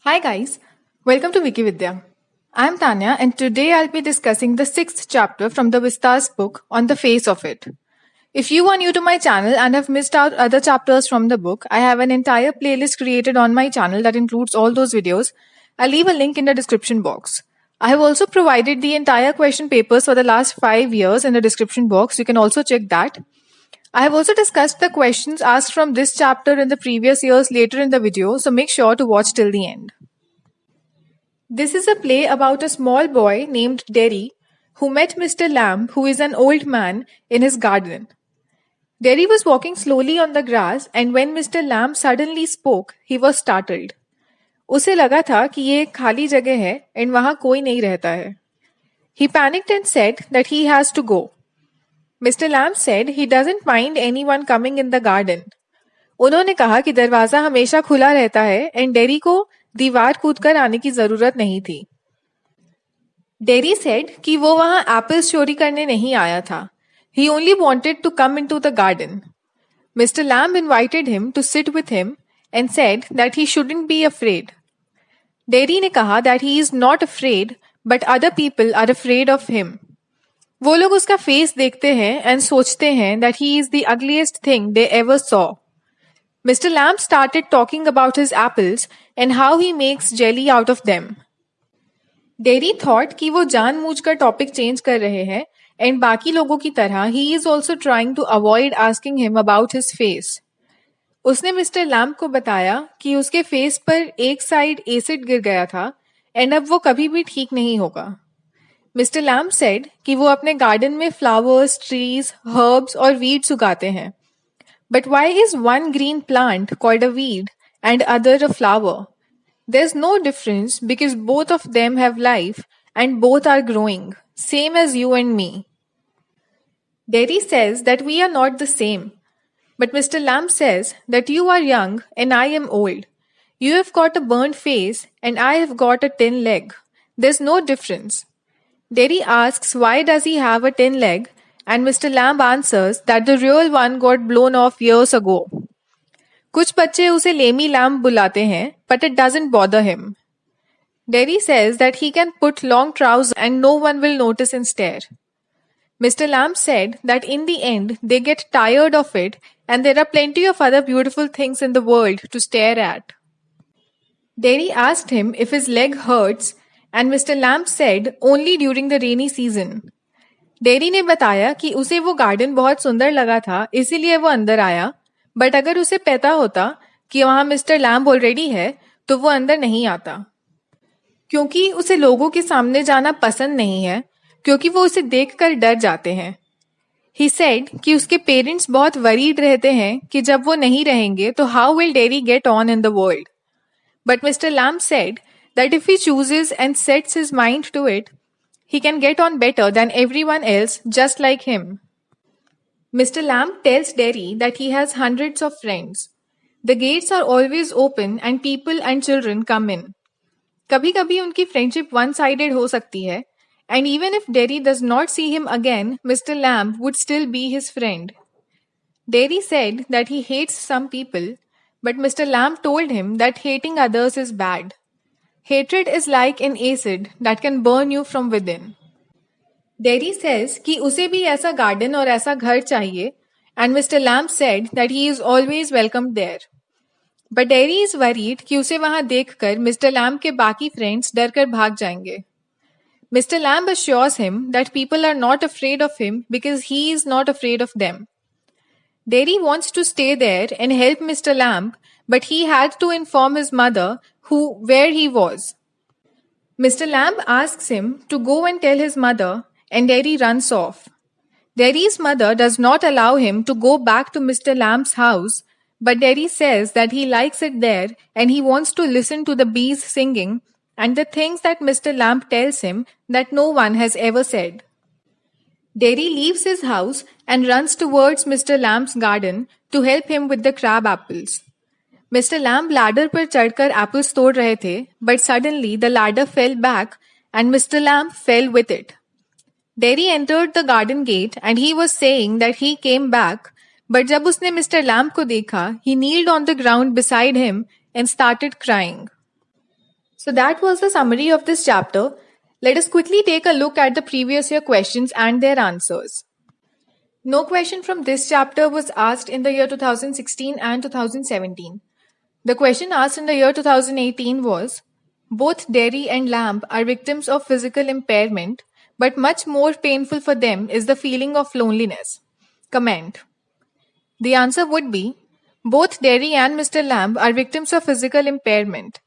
Hi guys, welcome to Wikividya. I'm Tanya and today I'll be discussing the 6th chapter from the Vistas book on the face of it. If you are new to my channel and have missed out other chapters from the book, I have an entire playlist created on my channel that includes all those videos. I'll leave a link in the description box. I have also provided the entire question papers for the last 5 years in the description box. You can also check that. I have also discussed the questions asked from this chapter in the previous years later in the video, so make sure to watch till the end. This is a play about a small boy named Derry who met Mr. Lamb, who is an old man, in his garden. Derry was walking slowly on the grass and when Mr. Lamb suddenly spoke, he was startled. उसे लगा था कि ये एक खाली जगह है and वहाँ कोई नहीं रहता है. He panicked and said that he has to go. Mr. Lamb said he doesn't mind anyone coming in the garden. उन्होंने कहा कि दरवाजा हमेशा खुला रहता है and डेरी को दीवार कूदकर आने की जरूरत नहीं थी. डेरी said कि वो वहां एप्पल्स चोरी करने नहीं आया था. He only wanted to come into the garden. Mr. Lamb invited him to sit with him and said that he shouldn't be afraid. Dairy ने कहा that he is not afraid but other people are afraid of him. वो लोग उसका face देखते हैं and सोचते हैं that he is the ugliest thing they ever saw. Mr. Lamb started talking about his apples and how he makes jelly out of them. Derry thought कि वो जानबूझकर टॉपिक चेंज कर रहे हैं and बाकी लोगों की तरह he is also trying to avoid asking him about his face. उसने मिस्टर लैम्ब को बताया कि उसके फेस पर एक साइड एसिड गिर गया था and अब वो कभी भी ठीक नहीं होगा. मिस्टर लैम्ब said कि वो अपने गार्डन में फ्लावर्स, ट्रीज, हर्ब्स और वीड्स उगाते हैं. But why is one green plant called a weed and other a flower? There's no difference because both of them have life and both are growing, same as you and me. Derry says that we are not the same. But Mr. Lamb says that you are young and I am old. You have got a burnt face and I have got a tin leg. There's no difference. Derry asks why does he have a tin leg and Mr. Lamb answers that the real one got blown off years ago. कुछ बच्चे उसे lemme lamb बुलाते हैं but it doesn't bother him. Derry says that he can put long trousers and no one will notice and stare. Mr. Lamb said that in the end they get tired of it and there are plenty of other beautiful things in the world to stare at. Derry asked him if his leg hurts and Mr. Lamb said only during the rainy season. Dairy ने बताया कि उसे वो garden बहुत सुंदर लगा था इसीलिए वो अंदर आया बट अगर उसे पता होता कि वहां मिस्टर लैम्ब ऑलरेडी है तो वो अंदर नहीं आता क्योंकि उसे लोगों के सामने जाना पसंद नहीं है क्योंकि वो उसे देखकर डर जाते हैं. ही सेड कि उसके पेरेंट्स बहुत वरीड रहते हैं कि जब वो नहीं रहेंगे तो how will Derry get on in the world. But mister Lamb said that if he chooses and sets his mind to it he can get on better than everyone else just like him. Mr. Lamb tells Derry that he has hundreds of friends. The gates are always open and people and children come in. कभी-कभी उनकी friendship one-sided हो सकती है and even if Derry does not see him again, Mr. Lamb would still be his friend. Derry said that he hates some people, but Mr. Lamb told him that hating others is bad. Hatred is like an acid that can burn you from within. Derry says कि उसे भी ऐसा garden और ऐसा घर चाहिए and Mr. Lamb said that he is always welcomed there. But Derry is worried कि उसे वहां देखकर Mr. Lamb के बाकी friends डरकर भाग जाएंगे. Mr. Lamb assures him that people are not afraid of him because he is not afraid of them. Derry wants to stay there and help Mr. Lamb, but he had to inform his mother where he was. Mr. Lamb asks him to go and tell his mother and Derry runs off. Derry's mother does not allow him to go back to Mr. Lamb's house, but Derry says that he likes it there and he wants to listen to the bees singing and the things that Mr. Lamb tells him that no one has ever said. Derry leaves his house and runs towards Mr. Lamb's garden to help him with the crab apples. Mr. Lamb ladder पर चढ़कर apples तोड़ रहे थे, but suddenly the ladder fell back and Mr. Lamb fell with it. Derry entered the garden gate and he was saying that he came back, but जब उसने Mr. Lamb को देखा, he kneeled on the ground beside him and started crying. So that was the summary of this chapter. Let us quickly take a look at the previous year questions and their answers. No question from this chapter was asked in the year 2016 and 2017. The question asked in the year 2018 was, both Derry and Lamb are victims of physical impairment, but much more painful for them is the feeling of loneliness. Comment. The answer would be, both Derry and Mr. Lamb are victims of physical impairment.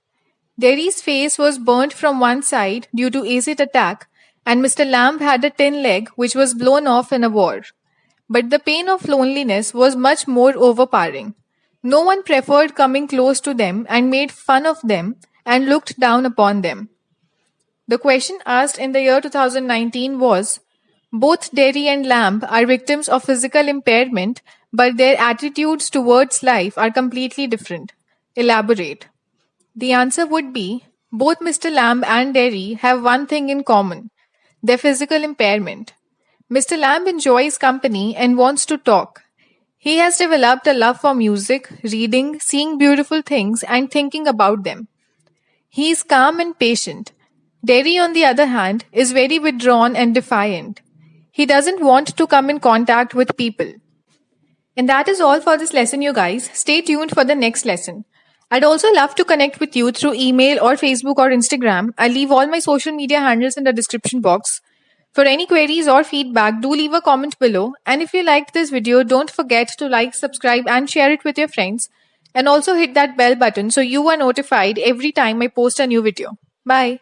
Derry's face was burnt from one side due to acid attack, and Mr. Lamb had a tin leg which was blown off in a war. But the pain of loneliness was much more overpowering. No one preferred coming close to them and made fun of them and looked down upon them. The question asked in the year 2019 was, both Derry and Lamb are victims of physical impairment, but their attitudes towards life are completely different. Elaborate. The answer would be, both Mr. Lamb and Derry have one thing in common, their physical impairment. Mr. Lamb enjoys company and wants to talk. He has developed a love for music, reading, seeing beautiful things, and thinking about them. He is calm and patient. Derry, on the other hand, is very withdrawn and defiant. He doesn't want to come in contact with people. And that is all for this lesson, you guys. Stay tuned for the next lesson. I'd also love to connect with you through email or Facebook or Instagram. I'll leave all my social media handles in the description box. For any queries or feedback, do leave a comment below. And if you liked this video, don't forget to like, subscribe and share it with your friends. And also hit that bell button so you are notified every time I post a new video. Bye.